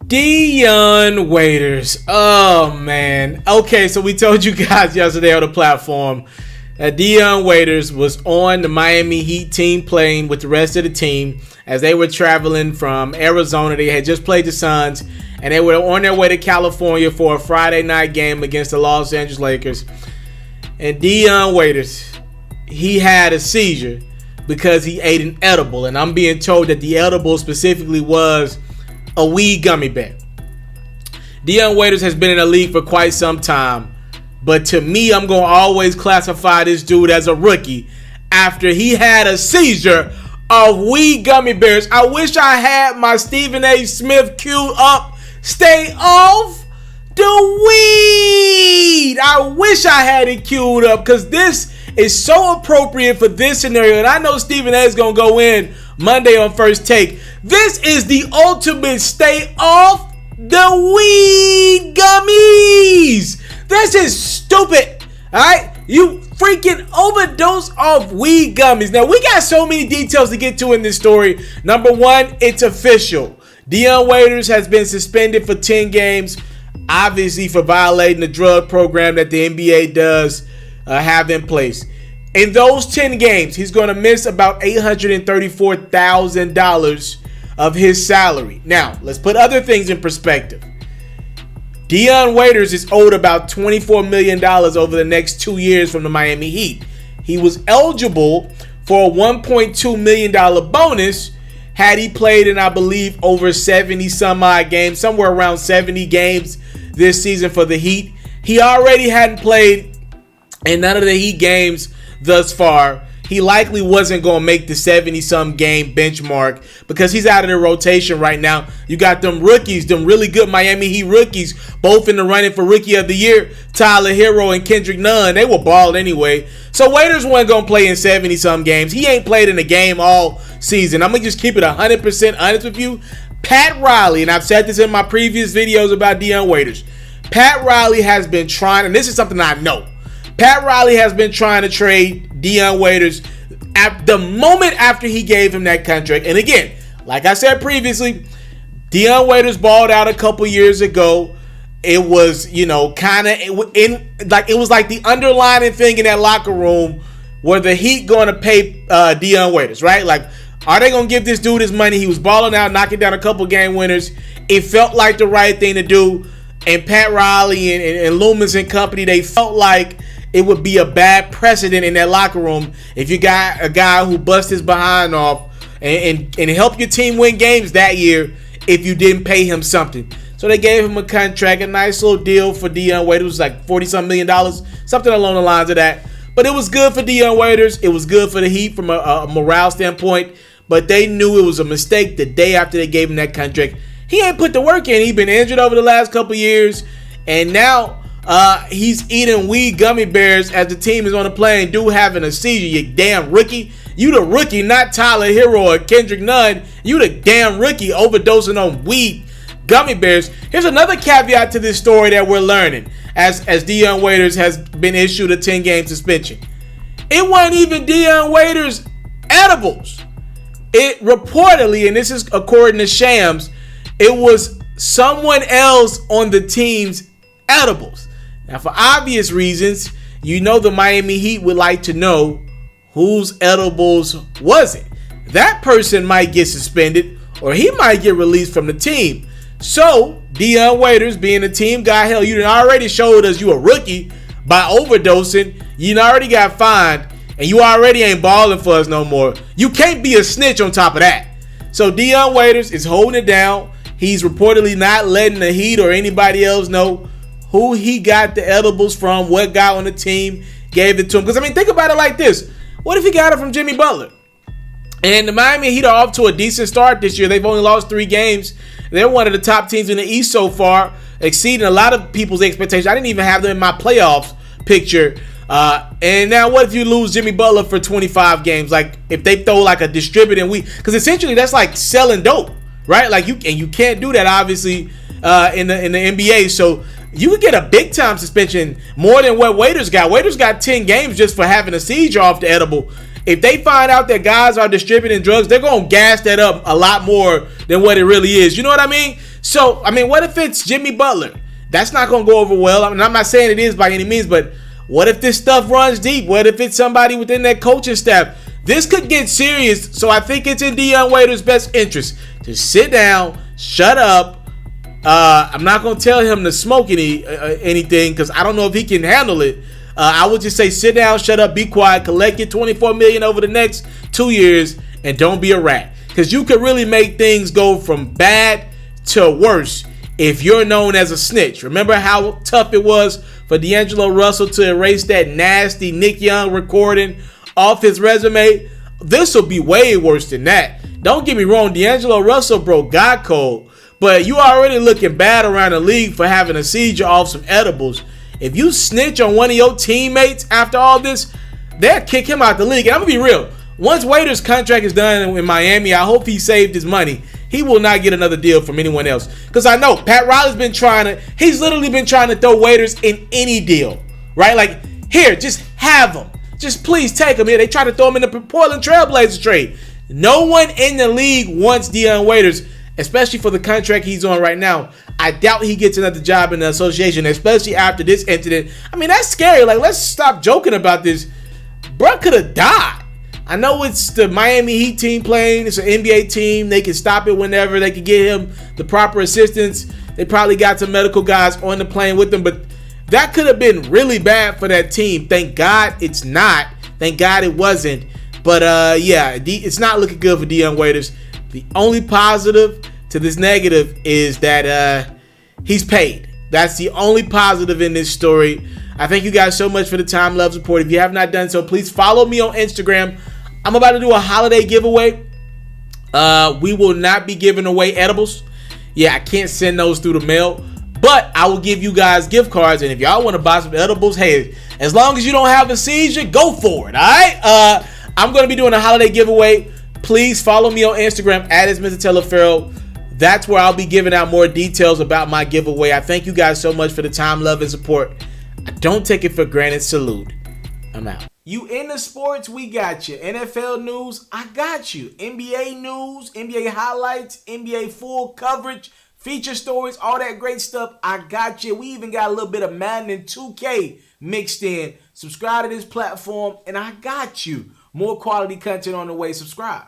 Dion Waiters. Oh, man. Okay, so we told you guys yesterday on the platform that Dion Waiters was on the Miami Heat team plane with the rest of the team as they were traveling from Arizona. They had just played the Suns, and they were on their way to California for a Friday night game against the Los Angeles Lakers. And Dion Waiters, he had a seizure because he ate an edible. And I'm being told that the edible specifically was a weed gummy bear. Dion Waiters has been in the league for quite some time, but to me, I'm going to always classify this dude as a rookie after he had a seizure of weed gummy bears. I wish I had my Stephen A. Smith queued up. Stay off the weed. I wish I had it queued up because this is so appropriate for this scenario. And I know Stephen A. is going to go in Monday on First Take. This is the ultimate stay off the weed gummies. This is stupid. All right? You freaking overdose of weed gummies. Now, we got so many details to get to in this story. Number one, it's official. Dion Waiters has been suspended for 10 games, obviously for violating the drug program that the NBA does have in place. In those 10 games, he's going to miss about $834,000 of his salary. Now, let's put other things in perspective. Dion Waiters is owed about $24 million over the next 2 years from the Miami Heat. He was eligible for a $1.2 million bonus had he played in, I believe, over 70 some odd games, somewhere around 70 games this season for the Heat. He already hadn't played in none of the Heat games thus far. He likely wasn't going to make the 70-some game benchmark because he's out of the rotation right now. You got them rookies, them really good Miami Heat rookies, both in the running for Rookie of the Year, Taliaferro and Kendrick Nunn. They were bald anyway. So Waiters wasn't going to play in 70-some games. He ain't played in a game all season. I'm going to just keep it 100% honest with you. Pat Riley, and I've said this in my previous videos about Dion Waiters, Pat Riley has been trying, and this is something I know, Pat Riley has been trying to trade Dion Waiters at the moment after he gave him that contract. And again, like I said previously, Dion Waiters balled out a couple years ago. It was, kind of it was like the underlying thing in that locker room where the Heat going to pay Dion Waiters, right? Like, are they going to give this dude his money? He was balling out, knocking down a couple game winners. It felt like the right thing to do. And Pat Riley and Loomis and company, they felt like it would be a bad precedent in that locker room if you got a guy who bust his behind off and help your team win games that year if you didn't pay him something. So they gave him a contract, a nice little deal for Dion Waiters. It was like $40-some million, something along the lines of that. But it was good for Dion Waiters. It was good for the Heat from a morale standpoint. But they knew it was a mistake the day after they gave him that contract. He ain't put the work in. He's been injured over the last couple years. And now he's eating weed gummy bears as the team is on the plane. Dude having a seizure, you damn rookie. You the rookie, not Taliaferro or Kendrick Nunn. You the damn rookie overdosing on weed gummy bears. Here's another caveat to this story that we're learning as Dion Waiters has been issued a 10-game suspension. It wasn't even Dion Waiters' edibles. It reportedly, and this is according to Shams, it was someone else on the team's edibles. Now, for obvious reasons, the Miami Heat would like to know whose edibles was it. That person might get suspended or he might get released from the team. So, Dion Waiters, being a team guy, hell, you done already showed us you a rookie by overdosing. You done already got fined and you already ain't balling for us no more. You can't be a snitch on top of that. So, Dion Waiters is holding it down. He's reportedly not letting the Heat or anybody else know who he got the edibles from, what guy on the team gave it to him. Because, think about it like this. What if he got it from Jimmy Butler? And the Miami Heat are off to a decent start this year. They've only lost 3 games. They're one of the top teams in the East so far, exceeding a lot of people's expectations. I didn't even have them in my playoffs picture. And now what if you lose Jimmy Butler for 25 games? Like, if they throw like a distributing week. Because essentially that's like selling dope, right? Like, you can't do that, obviously, in the NBA. So you could get a big time suspension more than what Waiters got. Waiters got 10 games just for having a seizure off the edible. If they find out that guys are distributing drugs, they're going to gas that up a lot more than what it really is. You know what I mean? So, I mean, what if it's Jimmy Butler? That's not going to go over well. I mean, I'm not saying it is by any means, but what if this stuff runs deep? What if it's somebody within that coaching staff? This could get serious, so I think it's in Dion Waiters' best interest to sit down, shut up. I'm not going to tell him to smoke anything because I don't know if he can handle it. I would just say sit down, shut up, be quiet, collect your $24 million over the next 2 years, and don't be a rat. Because you could really make things go from bad to worse if you're known as a snitch. Remember how tough it was for D'Angelo Russell to erase that nasty Nick Young recording off his resume? This will be way worse than that. Don't get me wrong, D'Angelo Russell broke God code, but you already looking bad around the league for having a seizure off some edibles. If you snitch on one of your teammates after all this, they'll kick him out the league. And I'm going to be real. Once Waiters' contract is done in Miami, I hope he saved his money. He will not get another deal from anyone else. Because I know Pat Riley's he's literally been trying to throw Waiters in any deal. Right? Like, here, just have him. Just please take him here. They tried to throw him in the Portland Trailblazers trade. No one in the league wants Dion Waiters, especially for the contract he's on right now. I doubt he gets another job in the association, especially after this incident. I mean, that's scary. Like, let's stop joking about this. Bruh could have died. I know it's the Miami Heat team playing. It's an NBA team. They can stop it whenever. They can get him the proper assistance. They probably got some medical guys on the plane with them, but that could have been really bad for that team. Thank God it's not. Thank God it wasn't. But, yeah, it's not looking good for Dion Waiters. The only positive to this negative is that he's paid. That's the only positive in this story. I thank you guys so much for the time, love, support. If you have not done so, please follow me on Instagram. I'm about to do a holiday giveaway. We will not be giving away edibles. Yeah, I can't send those through the mail, but I will give you guys gift cards. And if y'all want to buy some edibles, hey, as long as you don't have a seizure, go for it. All right. I'm going to be doing a holiday giveaway. Please follow me on Instagram at Mr.Taliaferro. That's where I'll be giving out more details about my giveaway. I thank you guys so much for the time, love, and support. I don't take it for granted. Salute. I'm out. You into sports? We got you. NFL news? I got you. NBA news, NBA highlights, NBA full coverage, feature stories, all that great stuff. I got you. We even got a little bit of Madden and 2K mixed in. Subscribe to this platform, and I got you. More quality content on the way. Subscribe.